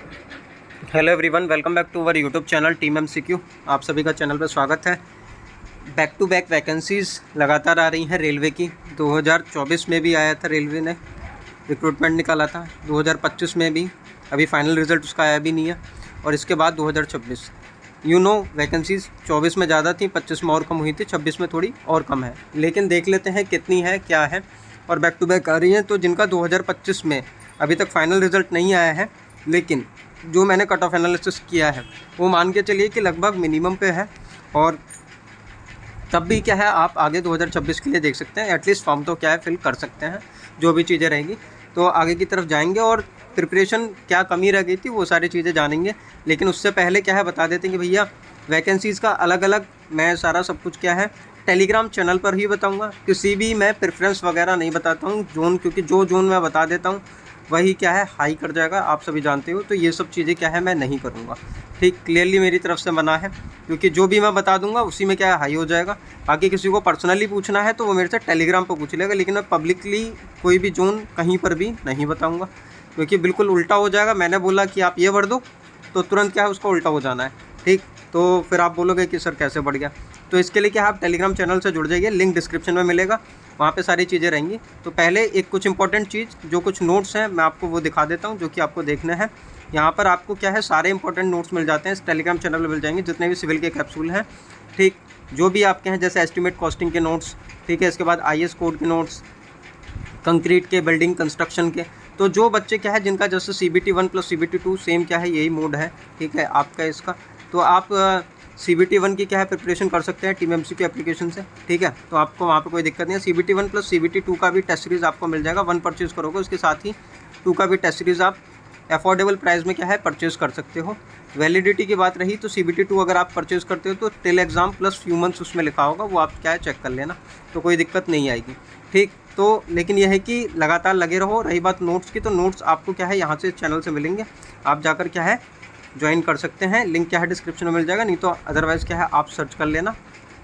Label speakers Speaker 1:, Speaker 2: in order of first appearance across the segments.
Speaker 1: Hello everyone, welcome back to our YouTube channel team MCQ. आप सभी का channel पर स्वागत है। बैक टू बैक वैकेंसीज़ लगातार आ रही हैं रेलवे की। 2024 में भी आया था, रेलवे ने रिक्रूटमेंट निकाला था। 2025 में भी, अभी फाइनल रिज़ल्ट उसका आया भी नहीं है। और इसके बाद 2026 वैकेंसीज़ 24 में ज़्यादा थी, 25 में और कम हुई थी, 26 में थोड़ी और कम है। लेकिन देख लेते हैं कितनी है, क्या है। और बैक टू बैक आ रही हैं। तो जिनका 2025 में अभी तक फाइनल रिज़ल्ट नहीं आया है, लेकिन जो मैंने कट ऑफ एनालिसिस किया है वो मान के चलिए कि लगभग मिनिमम पे है। और तब भी क्या है, आप आगे 2026 के लिए देख सकते हैं। एटलीस्ट फॉर्म तो क्या है, फिल कर सकते हैं। जो भी चीज़ें रहेंगी तो आगे की तरफ जाएंगे और प्रिपरेशन क्या कमी रह गई थी वो सारी चीज़ें जानेंगे। लेकिन उससे पहले क्या है, बता देते हैं कि भैया वैकेंसीज़ का अलग अलग मैं सारा सब कुछ क्या है टेलीग्राम चैनल पर ही बताऊंगा। किसी भी मैं प्रेफरेंस वगैरह नहीं बताता हूँ जोन, क्योंकि जो जोन मैं बता देता हूँ वही क्या है हाई कर जाएगा, आप सभी जानते हो। तो ये सब चीज़ें क्या है मैं नहीं करूँगा। ठीक, क्लियरली मेरी तरफ से मना है, क्योंकि जो भी मैं बता दूंगा उसी में क्या है हाई हो जाएगा। बाकी किसी को पर्सनली पूछना है तो वो मेरे से टेलीग्राम पर पूछ लेगा, लेकिन मैं पब्लिकली कोई भी जोन कहीं पर भी नहीं बताऊँगा, क्योंकि बिल्कुल उल्टा हो जाएगा। मैंने बोला कि आप ये भर दो तो तुरंत क्या है उसका उल्टा हो जाना है। ठीक, तो फिर आप बोलोगे कि सर कैसे बढ़ गया। तो इसके लिए क्या आप टेलीग्राम चैनल से जुड़ जाइए, लिंक डिस्क्रिप्शन में मिलेगा, वहाँ पे सारी चीज़ें रहेंगी। तो पहले एक कुछ इंपॉर्टेंट चीज़, जो कुछ नोट्स हैं मैं आपको वो दिखा देता हूँ, जो कि आपको देखना है। यहाँ पर आपको क्या है सारे इंपॉर्टेंट नोट्स मिल जाते हैं, इस टेलीग्राम चैनल में मिल जाएंगे, जितने भी सिविल के कैप्सूल हैं। ठीक, जो भी आपके हैं, जैसे एस्टिमेट कॉस्टिंग के नोट्स, ठीक है, इसके बाद IAS कोड के नोट्स, कंक्रीट के, बिल्डिंग कंस्ट्रक्शन के। तो जो बच्चे क्या है जिनका जैसे CBT 1 + CBT 2 सेम क्या है यही मोड है, ठीक है आपका इसका, तो आप CBT 1 की क्या है प्रिपरेशन कर सकते हैं टीम MCQ एप्लीकेशन से। ठीक है, तो आपको वहाँ पे कोई दिक्कत नहीं है। CBT 1 + CBT 2 का भी टेस्ट सीरीज़ आपको मिल जाएगा। 1 परचेज़ करोगे उसके साथ ही 2 का भी टेस्ट सीरीज़ आप अफोर्डेबल प्राइस में क्या है परचेज़ कर सकते हो। वैलिडिटी की बात रही तो CBT 2 अगर आप परचेज़ करते हो तो till exam plus few months उसमें लिखा होगा, वो आप क्या है चेक कर लेना, तो कोई दिक्कत नहीं आएगी। ठीक, तो लेकिन यह है कि लगातार लगे रहो। रही बात नोट्स की, तो नोट्स आपको क्या है यहाँ से चैनल से मिलेंगे, आप जाकर क्या है ज्वाइन कर सकते हैं। लिंक क्या है डिस्क्रिप्शन में मिल जाएगा, नहीं तो अदरवाइज़ क्या है आप सर्च कर लेना।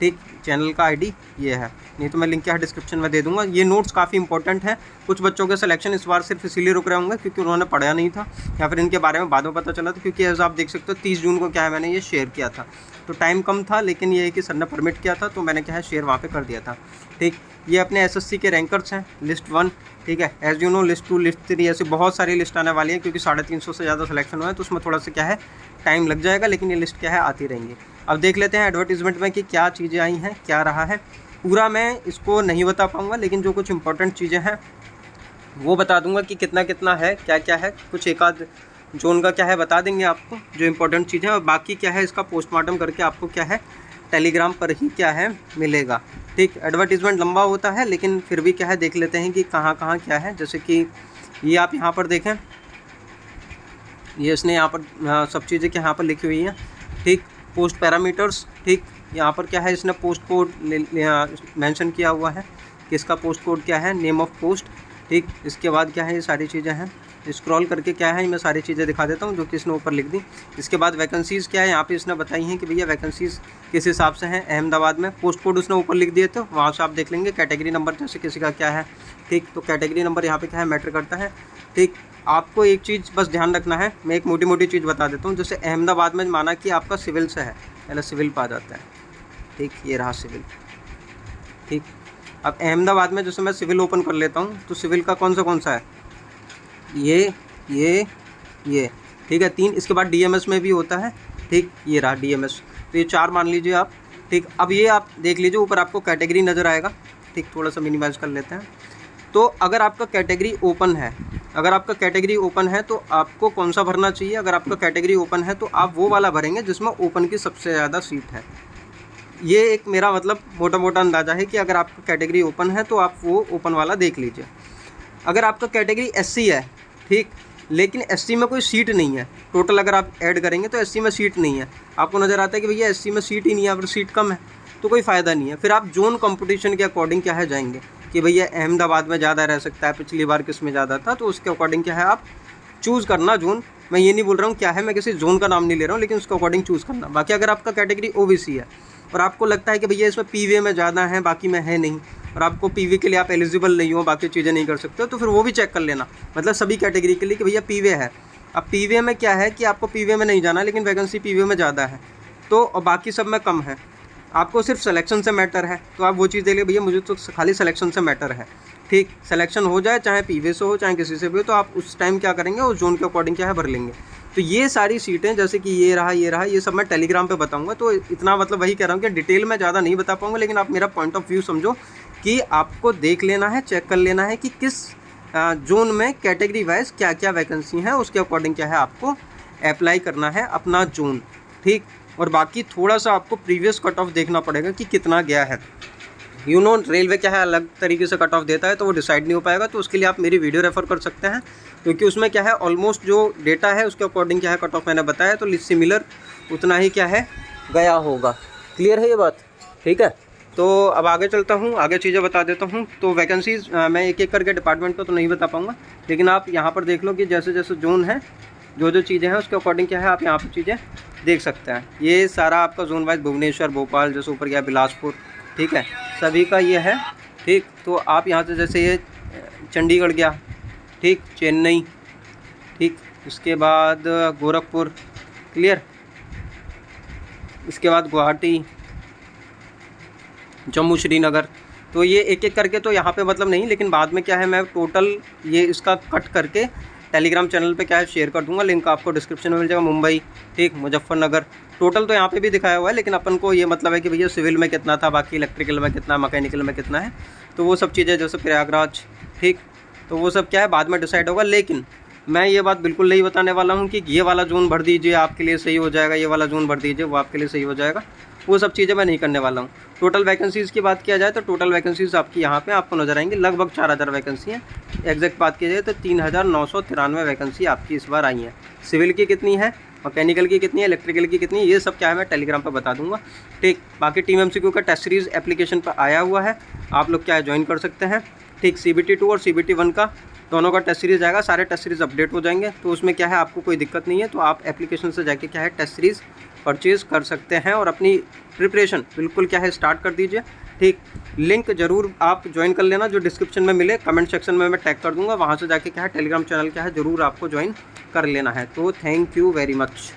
Speaker 1: ठीक, चैनल का ID ये है, नहीं तो मैं लिंक क्या है डिस्क्रिप्शन में दे दूंगा। ये नोट्स काफ़ी इंपॉर्टेंट है। कुछ बच्चों के सिलेक्शन इस बार सिर्फ इसीलिए रुक रहे होंगे क्योंकि उन्होंने पढ़ा नहीं था, या फिर इनके बारे में बाद में पता चला था, क्योंकि एज आप देख सकते हो 30 जून को क्या है मैंने ये शेयर किया था, तो टाइम कम था, लेकिन ये है कि सर ने परमिट किया था तो मैंने क्या है शेयर वहाँ पर कर दिया था। ठीक, ये अपने SSC के रैंकर्स हैं, लिस्ट 1, ठीक है। As you know list 2, list 3 ऐसी बहुत सारी लिस्ट आने वाली है, क्योंकि 350 से ज़्यादा सिलेक्शन हुआ है, तो उसमें थोड़ा सा क्या है टाइम लग जाएगा, लेकिन ये लिस्ट क्या है आती रहेंगी। अब देख लेते हैं एडवर्टीज़मेंट में कि क्या चीज़ें आई हैं, क्या रहा है। पूरा मैं इसको नहीं बता पाऊँगा, लेकिन जो कुछ इंपॉर्टेंट चीज़ें हैं वो बता दूंगा कि कितना कितना है, क्या क्या है। कुछ एक आध जोन का क्या है बता देंगे आपको, जो इंपॉर्टेंट चीज़ें, और बाकी क्या है इसका पोस्टमार्टम करके आपको क्या है टेलीग्राम पर ही क्या है मिलेगा। ठीक, एडवर्टीज़मेंट लंबा होता है, लेकिन फिर भी क्या है देख लेते हैं कि कहाँ कहाँ क्या है। जैसे कि ये आप यहाँ पर देखें, ये इसने यहाँ पर सब चीज़ें क्या यहाँ पर लिखी हुई हैं। ठीक, पोस्ट पैरामीटर्स, ठीक, यहाँ पर क्या है इसने पोस्ट कोड मेंशन किया हुआ है, किसका पोस्ट कोड क्या है, नेम ऑफ पोस्ट। ठीक, इसके बाद क्या है ये सारी चीज़ें हैं। स्क्रॉल करके क्या है मैं सारी चीज़ें दिखा देता हूँ जो कि इसने ऊपर लिख दी। इसके बाद वैकेंसीज़ क्या है यहाँ पे इसने बताई हैं कि भैया वैकेंसीज़ किस हिसाब से हैं। अहमदाबाद में पोस्ट कोड उसने ऊपर लिख दिए थे, वहाँ से आप देख लेंगे। कैटेगरी नंबर जैसे किसी का क्या है, ठीक, तो कैटेगरी नंबर यहाँ पे क्या है मैटर करता है। ठीक, आपको एक चीज़ बस ध्यान रखना है, मैं एक मोटी मोटी चीज़ बता देता हूँ। जैसे अहमदाबाद में माना कि आपका सिविल से है, पहले सिविल पर आ जाता है। ठीक, ये रहा सिविल। ठीक, अब अहमदाबाद में जैसे मैं सिविल ओपन कर लेता हूँ, तो सिविल का कौन सा है, ये ठीक है 3। इसके बाद DMS में भी होता है। ठीक, ये रहा DMS, तो ये 4 मान लीजिए आप। ठीक, अब ये आप देख लीजिए ऊपर आपको कैटेगरी नज़र आएगा। ठीक, थोड़ा सा मिनिमाइज कर लेते हैं। तो अगर आपका कैटेगरी ओपन है, तो आपको कौन सा भरना चाहिए। अगर आपका कैटेगरी ओपन है तो आप वो वाला भरेंगे जिसमें ओपन की सबसे ज़्यादा सीट है। ये एक मेरा मतलब मोटा मोटा अंदाज़ा है कि अगर आपका कैटेगरी ओपन है तो आप वो ओपन वाला देख लीजिए। अगर आपका कैटेगरी SC है, ठीक, लेकिन SC में कोई सीट नहीं है, टोटल अगर आप ऐड करेंगे तो SC में सीट नहीं है, आपको नज़र आता है कि भैया SC में सीट ही नहीं है, अगर सीट कम है तो कोई फ़ायदा नहीं है। फिर आप जोन कंपटीशन के अकॉर्डिंग क्या है जाएंगे कि भैया अहमदाबाद में ज़्यादा रह सकता है, पिछली बार किस में ज़्यादा था, तो उसके अकॉर्डिंग क्या है आप चूज़ करना जोन। मैं ये नहीं बोल रहा हूँ क्या है, मैं किसी जोन का नाम नहीं ले रहा हूँ, लेकिन उसके अकॉर्डिंग चूज़ करना। बाकी अगर आपका कैटेगरी OBC है और आपको लगता है कि भैया इसमें PV में ज़्यादा है बाकी में है नहीं, और आपको PV के लिए आप एलिजिबल नहीं हो, बाकी चीज़ें नहीं कर सकते हो, तो फिर वो भी चेक कर लेना। मतलब सभी कैटेगरी के लिए कि भैया PV है अब पीवीए में क्या है कि आपको पीवीए में नहीं जाना, लेकिन वैकेंसी पीवीए में ज़्यादा है तो, और बाकी सब में कम है। आपको सिर्फ सिलेक्शन से मैटर है, तो आप वो चीज़ देख लीजिए, भैया मुझे तो खाली सिलेक्शन से मैटर है, ठीक। सिलेक्शन हो जाए चाहे पीवीए से हो चाहे किसी से भी हो, तो आप उस टाइम क्या करेंगे, उस जोन के अकॉर्डिंग क्या है भर लेंगे। तो ये सारी सीटें जैसे कि ये रहा ये सब मैं टेलीग्राम पे बताऊंगा। तो इतना मतलब वही कह रहा हूँ कि डिटेल में ज़्यादा नहीं बता पाऊंगा, लेकिन आप मेरा पॉइंट ऑफ व्यू समझो कि आपको देख लेना है, चेक कर लेना है कि किस जोन में कैटेगरी वाइज क्या क्या वैकेंसी है, उसके अकॉर्डिंग क्या है आपको अप्लाई करना है अपना जोन, ठीक। और बाकी थोड़ा सा आपको प्रीवियस कट ऑफ देखना पड़ेगा कि कितना गया है। रेलवे क्या है अलग तरीके से कट ऑफ देता है, तो वो डिसाइड नहीं हो पाएगा। तो उसके लिए आप मेरी वीडियो रेफर कर सकते हैं, क्योंकि उसमें क्या है ऑलमोस्ट जो डेटा है उसके अकॉर्डिंग क्या है कट ऑफ मैंने बताया, तो सिमिलर उतना ही क्या है गया होगा। क्लियर है ये बात, ठीक है। तो अब आगे चलता हूँ, आगे चीज़ें बता देता हूँ। तो वैकेंसीज़ मैं एक एक करके डिपार्टमेंट को तो नहीं बता पाऊँगा, लेकिन आप यहाँ पर देख लो कि जैसे जैसे जोन है, जो जो चीज़ें हैं उसके अकॉर्डिंग क्या है आप यहाँ पर चीज़ें देख सकते हैं। ये सारा आपका जोन वाइज भुवनेश्वर, भोपाल, जैसे ऊपर गया बिलासपुर, ठीक है, सभी का ये है, ठीक। तो आप यहाँ से जैसे ये चंडीगढ़ गया, ठीक, चेन्नई, ठीक, इसके बाद गोरखपुर, क्लियर, इसके बाद गुवाहाटी, जम्मू श्रीनगर। तो ये एक एक करके तो यहाँ पे मतलब नहीं, लेकिन बाद में क्या है मैं टोटल ये इसका कट करके टेलीग्राम चैनल पे क्या है शेयर कर दूंगा, लिंक आपको डिस्क्रिप्शन में मिल जाएगा। मुंबई, ठीक, मुजफ्फरनगर, टोटल तो यहाँ पे भी दिखाया हुआ है, लेकिन अपन को ये मतलब है कि भैया सिविल में कितना था, बाकी इलेक्ट्रिकल में कितना, मैकेनिकल में कितना है, तो वो सब चीज़ें जैसे प्रयागराज, ठीक, तो वो सब क्या है बाद में डिसाइड होगा। लेकिन मैं ये बात बिल्कुल नहीं बताने वाला हूँ कि ये वाला जोन भर दीजिए आपके लिए सही हो जाएगा, ये वाला जोन भर दीजिए वो आपके लिए सही हो जाएगा, वो सब चीज़ें मैं नहीं करने वाला हूँ। टोटल वैकेंसीज़ की बात किया जाए तो टोटल वैकेंसीज़ आपकी यहाँ पे आपको नज़र आएंगी, लगभग 4000 वैकेंसी हैं। एग्जैक्ट बात की जाए तो 3993 वैकेंसी आपकी इस बार आई है। सिविल की कितनी है, मैकेनिकल की कितनी है, इलेक्ट्रिकल की कितनी है, ये सब क्या है मैं टेलीग्राम पर बता दूंगा, ठीक। बाकी टीम एमसीक्यू का टेस्ट सीरीज़ एप्लीकेशन पर आया हुआ है, आप लोग क्या है ज्वाइन कर सकते हैं, ठीक। CBT 2 और CBT 1 का दोनों का टेस्ट सीरीज़ आएगा, सारे टेस्ट सीरीज़ अपडेट हो जाएंगे, तो उसमें क्या है आपको कोई दिक्कत नहीं है। तो आप एप्लीकेशन से जाके क्या है टेस्ट सीरीज़ परचेज़ कर सकते हैं और अपनी प्रिपरेशन बिल्कुल क्या है स्टार्ट कर दीजिए, ठीक। लिंक ज़रूर आप ज्वाइन कर लेना, जो डिस्क्रिप्शन में मिले, कमेंट सेक्शन में मैं टैग कर दूंगा, वहाँ से जाके क्या है टेलीग्राम चैनल क्या है ज़रूर आपको ज्वाइन कर लेना है। तो थैंक यू वेरी मच।